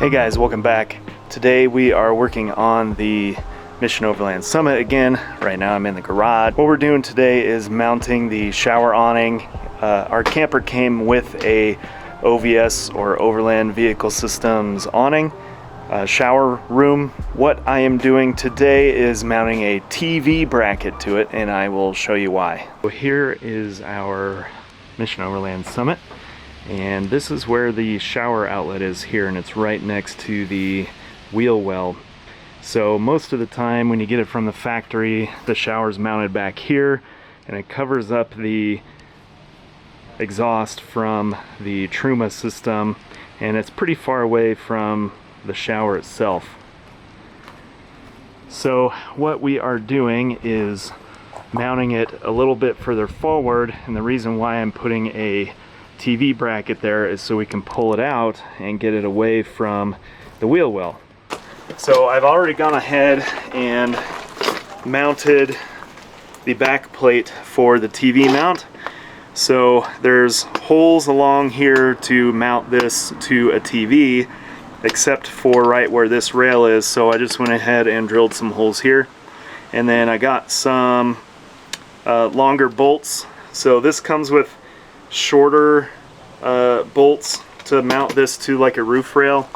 Hey guys, welcome back. Today we are working on the Mission Overland Summit again. Right now I'm in the garage. What we're doing today is mounting the shower awning. Our camper came with a OVS or Overland Vehicle Systems awning, shower room. What I am doing today is mounting a TV bracket to it, and I will show you why. So here is our Mission Overland Summit. And this is where the shower outlet is here, and it's right next to the wheel well. So most of the time when you get it from the factory, the shower's mounted back here and it covers up the exhaust from the Truma system, and it's pretty far away from the shower itself. So what we are doing is mounting it a little bit further forward, and the reason why I'm putting a TV bracket there is so we can pull it out and get it away from the wheel well. So I've already gone ahead and mounted the back plate for the TV mount. So there's holes along here to mount this to a TV, except for right where this rail is. So I just went ahead and drilled some holes here, and then I got some longer bolts. So this comes with shorter bolts to mount this to like a roof rail,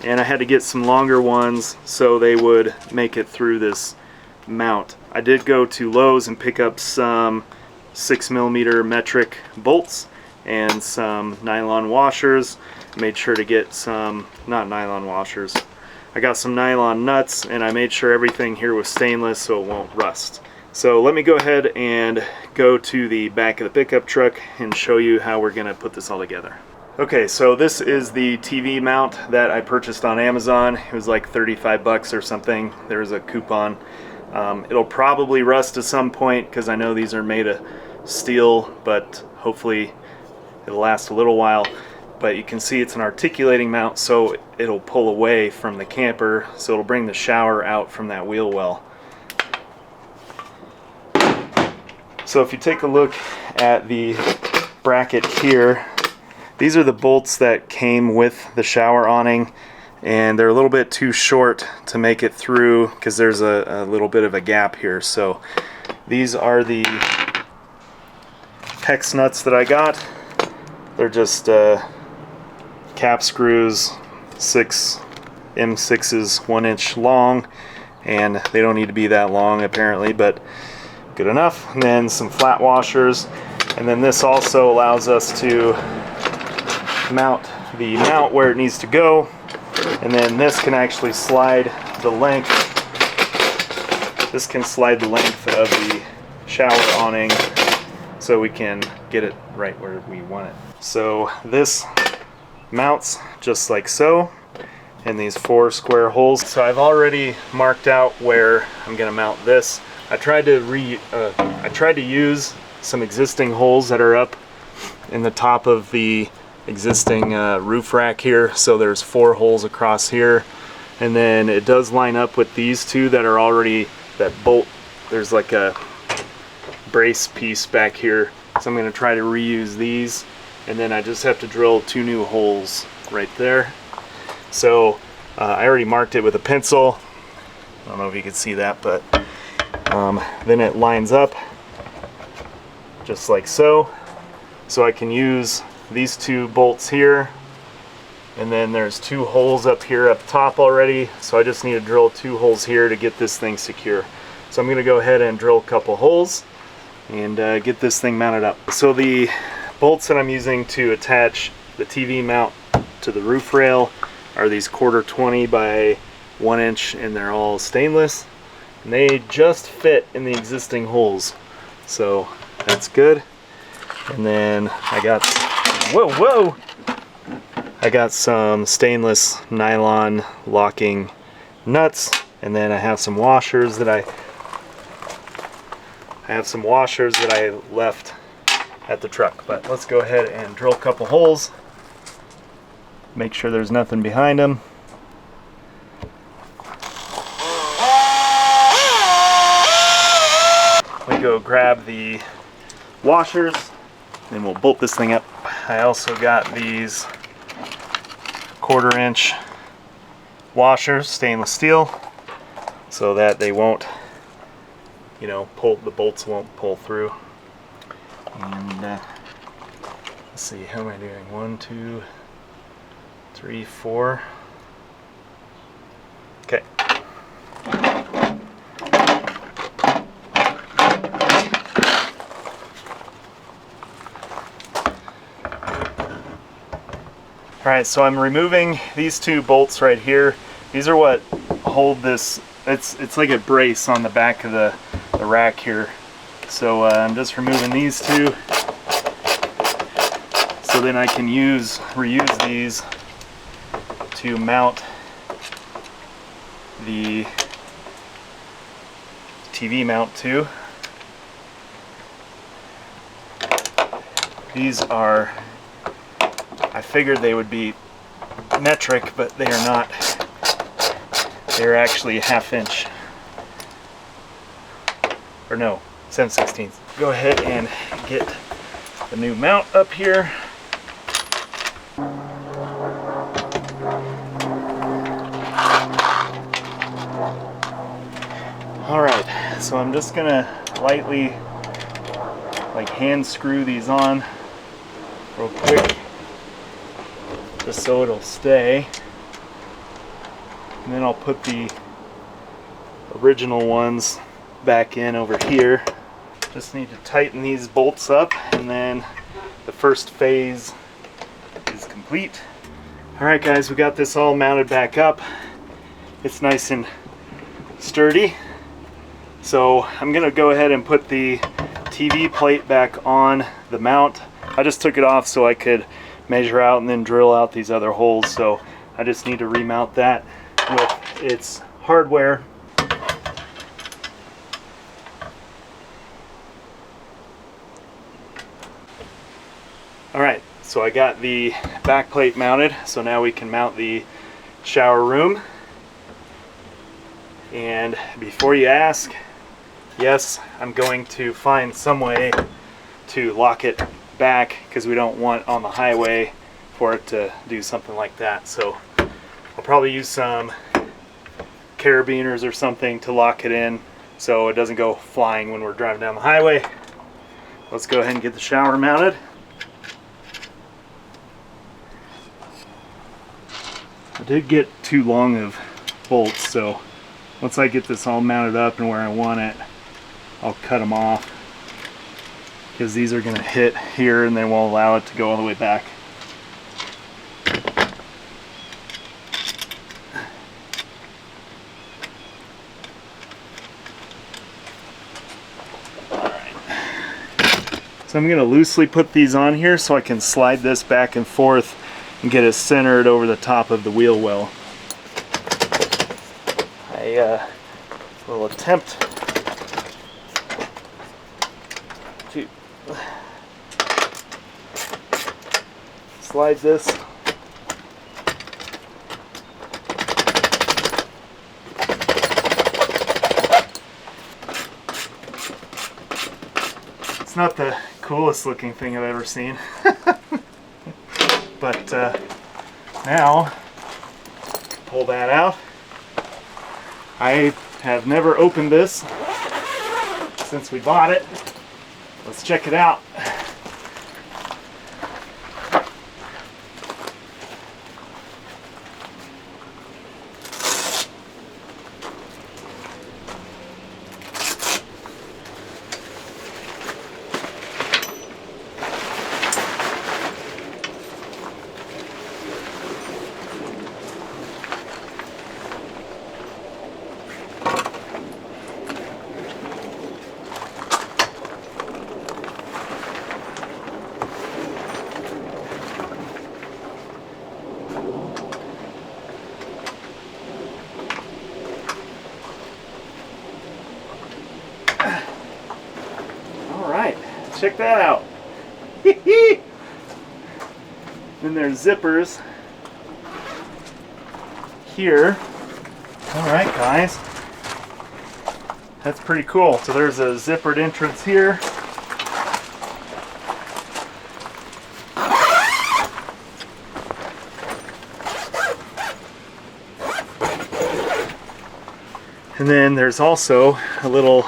and I had to get some longer ones so they would make it through this mount. I did go to Lowe's and pick up some 6mm metric bolts and some nylon washers. Made sure to get some, not nylon washers, I got some nylon nuts, and I made sure everything here was stainless so it won't rust. So let me go ahead and go to the back of the pickup truck and show you how we're gonna put this all together. Okay, so this is the TV mount that I purchased on Amazon. It was like 35 bucks or something. There's a coupon. It'll probably rust at some point because I know these are made of steel, but hopefully it'll last a little while. But you can see it's an articulating mount, so it'll pull away from the camper, so it'll bring the shower out from that wheel well. So if you take a look at the bracket here, these are the bolts that came with the shower awning, and they're a little bit too short to make it through because there's a little bit of a gap here. So these are the hex nuts that I got. They're just cap screws, 6 M6s, 1 inch long, and they don't need to be that long apparently, but good enough. And then some flat washers, and then this also allows us to mount the mount where it needs to go, and then this can actually slide the length. This can slide the length of the shower awning so we can get it right where we want it. So this mounts just like so in these 4 square holes. So I've already marked out where I'm gonna mount this. I tried to use some existing holes that are up in the top of the existing roof rack here. So there's 4 holes across here, and then it does line up with these 2 that are already, that bolt, there's like a brace piece back here. So I'm going to try to reuse these, and then I just have to drill 2 new holes right there. So I already marked it with a pencil. I don't know if you can see that, but then it lines up just like so. So I can use these 2 bolts here, and then there's 2 holes up here up top already, so I just need to drill 2 holes here to get this thing secure. So I'm going to go ahead and drill a couple holes and get this thing mounted up. So the bolts that I'm using to attach the TV mount to the roof rail are these 1/4 by 1 inch, and they're all stainless, and they just fit in the existing holes, so that's good. And then I got, I got some stainless nylon locking nuts, and then I have some washers that I left at the truck. But let's go ahead and drill a couple holes, make sure there's nothing behind them. We go grab the washers, and we'll bolt this thing up. I also got these 1/4 inch washers, stainless steel, so that they won't, you know, the bolts won't pull through. And let's see, how am I doing? 1, 2, 3, 4. Okay. Alright, so I'm removing these 2 bolts right here. These are what hold this. It's like a brace on the back of the rack here. So I'm just removing these 2, so then I can reuse these to mount the TV mount to. These are, I figured they would be metric, but they are not. They're actually a 1/2 inch. Or no, 7/16. Go ahead and get the new mount up here. Alright, so I'm just gonna lightly hand screw these on real quick, just so it'll stay. And then I'll put the original ones back in over here. Just need to tighten these bolts up, and then the first phase is complete. Alright guys, we got this all mounted back up. It's nice and sturdy. So I'm gonna go ahead and put the TV plate back on the mount. I just took it off so I could measure out and then drill out these other holes. So I just need to remount that with its hardware. Alright, so I got the back plate mounted, so now we can mount the shower room. And before you ask, yes, I'm going to find some way to lock it back, because we don't want on the highway for it to do something like that. So I'll probably use some carabiners or something to lock it in so it doesn't go flying when we're driving down the highway. Let's go ahead and get the shower mounted. I did get too long of bolts, so once I get this all mounted up and where I want it, I'll cut them off, because these are going to hit here and they won't allow it to go all the way back. Alright. So I'm going to loosely put these on here so I can slide this back and forth and get it centered over the top of the wheel well. I will attempt to slide this It's not the coolest looking thing I've ever seen. But now, pull that out. I have never opened this since we bought it. Let's check it out. Check that out. Then there's zippers here. Alright guys, that's pretty cool. So there's a zippered entrance here. And then there's also a little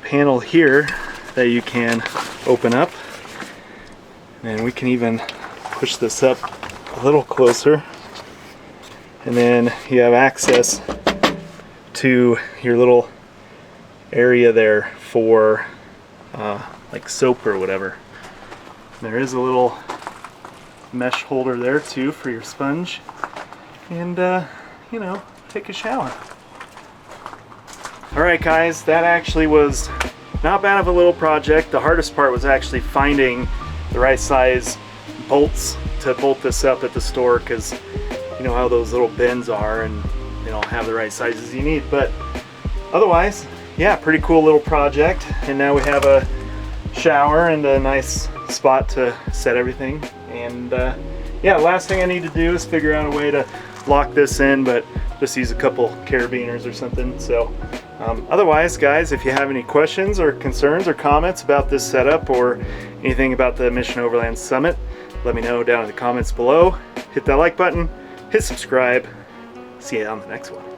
panel here that you can open up. And we can even push this up a little closer. And then you have access to your little area there for like soap or whatever. There is a little mesh holder there too for your sponge, and you know, take a shower. Alright guys, that actually was not bad of a little project. The hardest part was actually finding the right size bolts to bolt this up at the store, because you know how those little bins are and they don't have the right sizes you need. But otherwise, yeah, pretty cool little project. And now we have a shower and a nice spot to set everything. And yeah, last thing I need to do is figure out a way to lock this in, but just use a couple carabiners or something. So otherwise guys, if you have any questions or concerns or comments about this setup or anything about the Mission Overland Summit, let me know down in the comments below. Hit that like button, hit subscribe. See you on the next one.